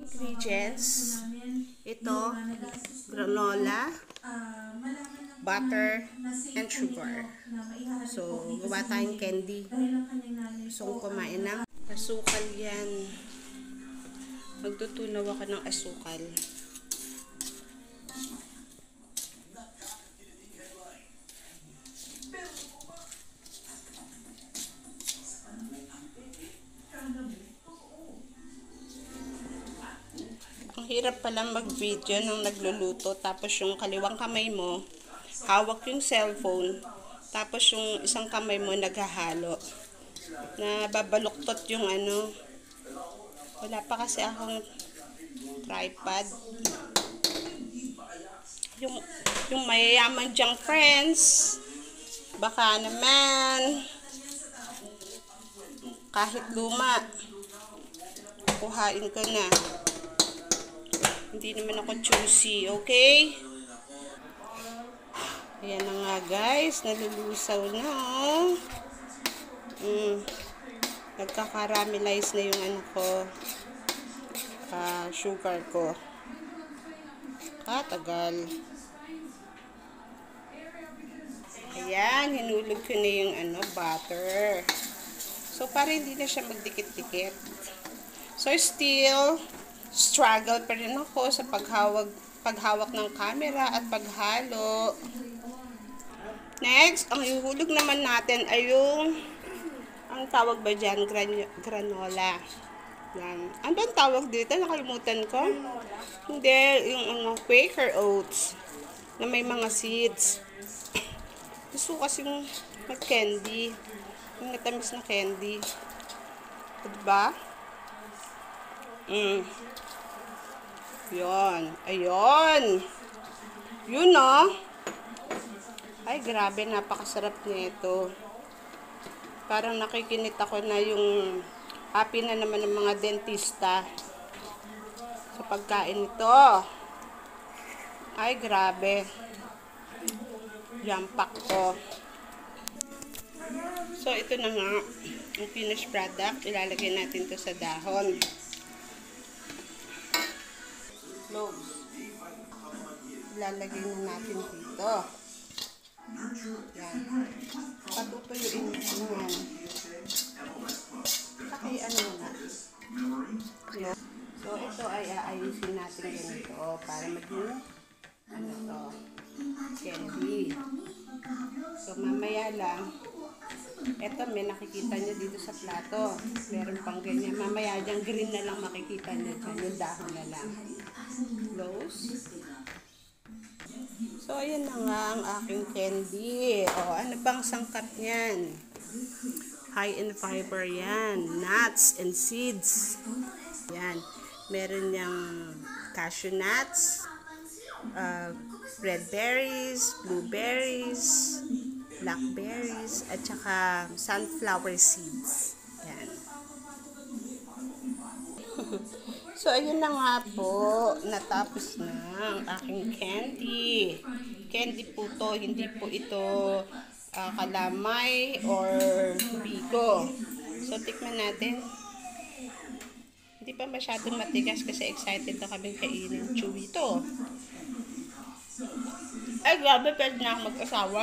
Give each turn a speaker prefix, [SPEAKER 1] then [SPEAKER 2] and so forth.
[SPEAKER 1] Ingredients. Ito, granola, butter, and sugar. So, gawa tayong candy. So, kumain ng asukal yan. Magtutunaw ako ng asukal. Ang hirap pala mag-video nung nagluluto, tapos yung kaliwang kamay mo hawak yung cellphone, tapos yung isang kamay mo naghahalo. Nababaluktot yung ano. Wala pa kasi akong tripod. Yung mayayaman dyang friends, baka naman kahit luma kuhain ko na. Hindi naman ako choosy, okay? Ayan na nga guys, nalulusaw na. Nagkakaramelize na yung ano ko, sugar ko. Katagal. Ayan, hinulog ko na yung ano, butter. So, para hindi na siya magdikit-dikit. So, still struggle pa rin ako sa paghawak ng camera at paghalo. Next, ang ihulog naman natin ay yung, ang tawag ba dyan? Granola. Yan. Ano ba ang tawag dito? Nakalimutan ko. Hindi, yung ano, Quaker Oats na may mga seeds. Gusto ko kasi yung mag-candy. Yung natamis na candy. Diba? Yun. Ayun. Yun, no? Ay, grabe. Napakasarap nito. Parang nakikinit ako na yung happy na naman ng mga dentista sa pagkain nito. Ay, grabe. Jampak ko. So, ito na nga. Yung finished product. Ilalagay natin to sa dahon. Cloves. Ilalagay na natin dito. Yan. Patutuyuin natin yan. Saka ano na. Yan. So, ito ay aayusin natin ganito para maging ano to, candy. So, mamaya lang. Ito, may nakikita nyo dito sa plato. Meron pang ganyan. Mamaya dyan, green na lang makikita nyo dyan. Yung dahon na lang. Close. So, ayan na nga ang aking candy. O, ano bang sangkap niyan? High in fiber yan. Nuts and seeds. Yan. Meron niyang cashew nuts, red berries, blueberries, blackberries, at saka sunflower seeds. Yan. So, ayun na nga po. Natapos na ang aking candy. Candy po to. Hindi po ito kalamay or bigo. So, tikman natin. Hindi pa masyadong matigas kasi excited na kami kainin. Chewy to. Ay, grabe. Pwede na ako mag-asawa.